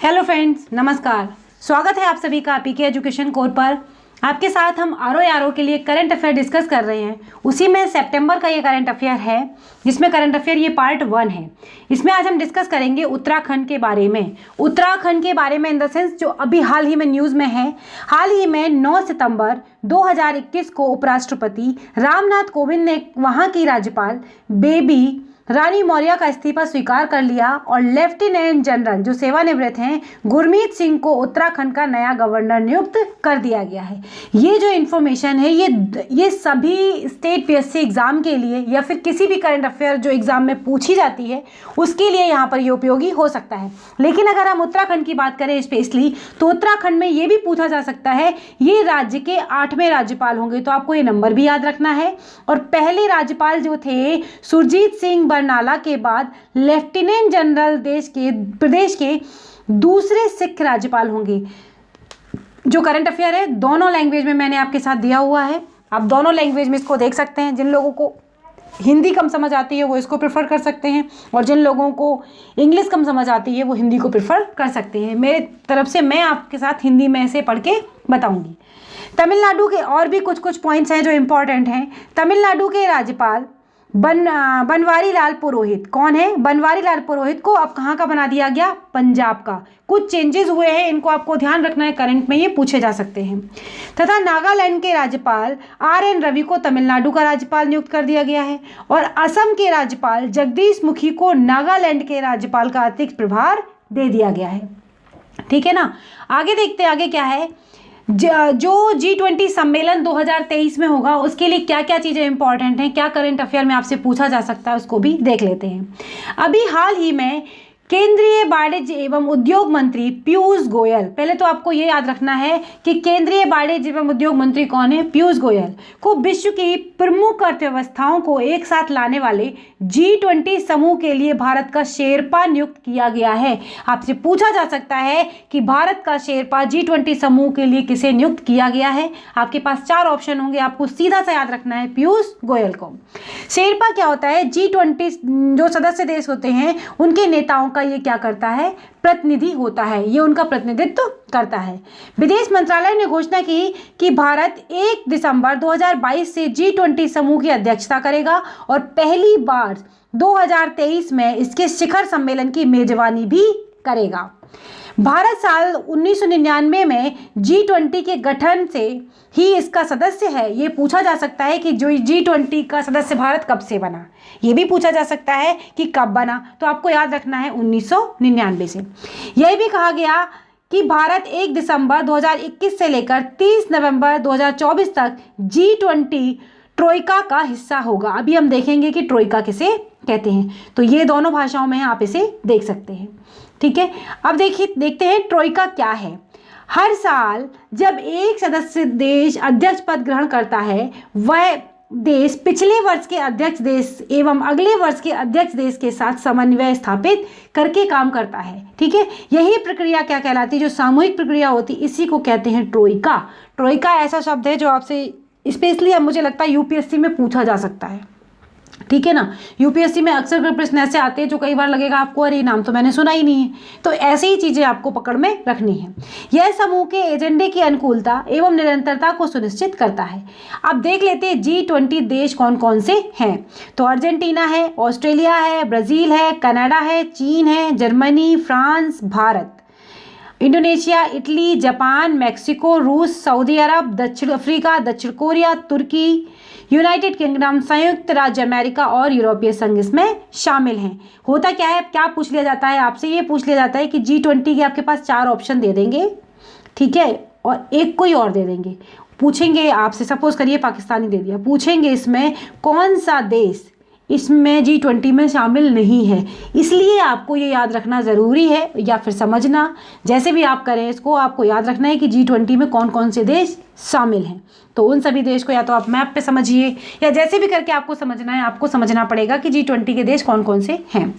Hello friends, नमस्कार। स्वागत है आप सभी का पीके एजुकेशन कोर पर। आपके साथ हम आर के लिए करंट अफेयर डिस्कस कर रहे हैं। उसी में सितंबर का ये करंट अफेयर है, जिसमें करंट अफेयर ये पार्ट 1 है। इसमें आज हम डिस्कस करेंगे उत्तराखंड के बारे में। उत्तराखंड के बारे में इन द सेंस जो अभी हाल ही में न्यूज़ में है। हाल ही में 9 सितंबर 2021 को उपराष्ट्रपति रामनाथ कोविंद ने वहाँ की राज्यपाल बेबी रानी मौर्य का इस्तीफा स्वीकार कर लिया और लेफ्टिनेंट जनरल जो सेवानिवृत्त हैं गुरमीत सिंह को उत्तराखंड का नया गवर्नर नियुक्त कर दिया गया है। ये जो इन्फॉर्मेशन है ये सभी स्टेट पीएससी एग्जाम के लिए या फिर किसी भी करंट अफेयर जो एग्जाम में पूछी जाती है उसके लिए यहाँ पर ये उपयोगी हो सकता है। लेकिन अगर हम उत्तराखंड की बात करें स्पेशली, तो उत्तराखंड में ये भी पूछा जा सकता है ये राज्य के 8वें राज्यपाल होंगे, तो आपको ये नंबर भी याद रखना है। और पहले राज्यपाल जो थे सुरजीत सिंह बरनाला के बाद लेफ्टिनेंट जनरल प्रदेश के दूसरे सिख राज्यपाल होंगे। जो करंट अफेयर है दोनों लैंग्वेज में मैंने आपके साथ दिया हुआ है, आप दोनों लैंग्वेज में इसको देख सकते हैं। जिन लोगों को हिंदी कम समझ आती है वो इसको प्रेफर कर सकते हैं, और जिन लोगों को इंग्लिश कम समझ आती है वो हिंदी को प्रेफर कर सकते हैं। मेरे तरफ से मैं आपके साथ हिंदी में से पढ़ के बताऊंगी। तमिलनाडु के और भी कुछ पॉइंट्स हैं जो इम्पोर्टेंट हैं। तमिलनाडु के राज्यपाल बनवारी लाल पुरोहित कौन है? बनवारी लाल पुरोहित को अब कहाँ का बना दिया गया? पंजाब का। कुछ चेंजेस हुए हैं, इनको आपको ध्यान रखना है, करंट में ये पूछे जा सकते हैं। तथा नागालैंड के राज्यपाल RN रवि को तमिलनाडु का राज्यपाल नियुक्त कर दिया गया है, और असम के राज्यपाल जगदीश मुखी को नागालैंड के राज्यपाल का अतिरिक्त प्रभार दे दिया गया है। ठीक है ना। आगे देखते हैं आगे क्या है। जो G20 सम्मेलन 2023 में होगा उसके लिए क्या क्या चीज़ें इंपॉर्टेंट हैं, क्या करंट अफेयर में आपसे पूछा जा सकता है, उसको भी देख लेते हैं। अभी हाल ही में केंद्रीय वाणिज्य एवं उद्योग मंत्री पीयूष गोयल, पहले तो आपको ये याद रखना है कि केंद्रीय वाणिज्य एवं उद्योग मंत्री कौन है? पीयूष गोयल को विश्व की प्रमुख अर्थव्यवस्थाओं को एक साथ लाने वाले G20 समूह के लिए भारत का शेरपा नियुक्त किया गया है। आपसे पूछा जा सकता है कि भारत का शेरपा G20 समूह के लिए किसे नियुक्त किया गया है। आपके पास 4 ऑप्शन होंगे, आपको सीधा सा याद रखना है पीयूष गोयल को। शेरपा क्या होता है? G20 जो सदस्य देश होते हैं उनके नेताओं का ये क्या करता है? प्रतिनिधि होता है, ये उनका प्रतिनिधित्व करता है। विदेश मंत्रालय ने घोषणा की कि भारत 1 दिसंबर 2022 से G20 समूह की अध्यक्षता करेगा और पहली बार 2023 में इसके शिखर सम्मेलन की मेजबानी भी करेगा। भारत साल 1999 में G20 के गठन से ही इसका सदस्य है। ये पूछा जा सकता है कि जो G20 का सदस्य भारत कब से बना, ये भी पूछा जा सकता है कि कब बना, तो आपको याद रखना है 1999 से। यह भी कहा गया कि भारत 1 दिसंबर 2021 से लेकर 30 नवंबर 2024 तक G20 ट्रोइका का हिस्सा होगा। अभी हम देखेंगे कि ट्रोइका किसे कहते हैं, तो ये दोनों भाषाओं में आप इसे देख सकते हैं। ठीक है, अब देखते हैं ट्रोइका क्या है। हर साल जब एक सदस्य देश अध्यक्ष पद ग्रहण करता है, वह देश पिछले वर्ष के अध्यक्ष देश एवं अगले वर्ष के अध्यक्ष देश के साथ समन्वय स्थापित करके काम करता है। ठीक है, यही प्रक्रिया क्या कहलाती है? जो सामूहिक प्रक्रिया होती है इसी को कहते हैं ट्रोइका। ट्रोइका ऐसा शब्द है जो आपसे स्पेशली अब मुझे लगता है यूपीएससी में पूछा जा सकता है। ठीक है ना, यूपीएससी में अक्सर प्रश्न ऐसे आते हैं जो कई बार लगेगा आपको अरे नाम तो मैंने सुना ही नहीं है, तो ऐसे ही चीज़ें आपको पकड़ में रखनी है। यह समूह के एजेंडे की अनुकूलता एवं निरंतरता को सुनिश्चित करता है। अब देख लेते हैं G20 देश कौन कौन से हैं। तो अर्जेंटीना है, ऑस्ट्रेलिया है, ब्राज़ील है, कनाडा है, चीन है, Germany, France, Bharat, Indonesia, Italy, Japan, Mexico, रूस, सऊदी अरब, दक्षिण अफ्रीका, दक्षिण कोरिया, तुर्की, यूनाइटेड किंगडम, संयुक्त राज्य अमेरिका और यूरोपीय संघ इसमें शामिल हैं। होता क्या है, क्या पूछ लिया जाता है आपसे? ये पूछ लिया जाता है कि G20 के आपके पास 4 ऑप्शन दे देंगे, ठीक है, और एक कोई और दे देंगे। पूछेंगे आपसे, सपोज करिए पाकिस्तानी दे दिया, पूछेंगे इसमें कौन सा देश इसमें G20 में शामिल नहीं है। इसलिए आपको ये याद रखना ज़रूरी है, या फिर समझना, जैसे भी आप करें इसको आपको याद रखना है कि G20 में कौन कौन से देश शामिल हैं। तो उन सभी देश को या तो आप मैप पे समझिए या जैसे भी करके आपको समझना है, आपको समझना पड़ेगा कि G20 के देश कौन कौन से हैं।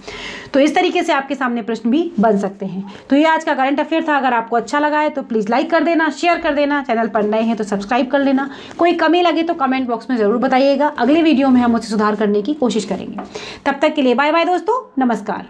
तो इस तरीके से आपके सामने प्रश्न भी बन सकते हैं। तो ये आज का करंट अफेयर था। अगर आपको अच्छा लगा है तो प्लीज़ लाइक कर देना, शेयर कर देना, चैनल पर नए हैं तो सब्सक्राइब कर लेना। कोई कमी लगे तो कमेंट बॉक्स में ज़रूर बताइएगा। अगले वीडियो में हम उसे सुधार करने की कोशिश करेंगे। तब तक के लिए बाय बाय दोस्तों, नमस्कार।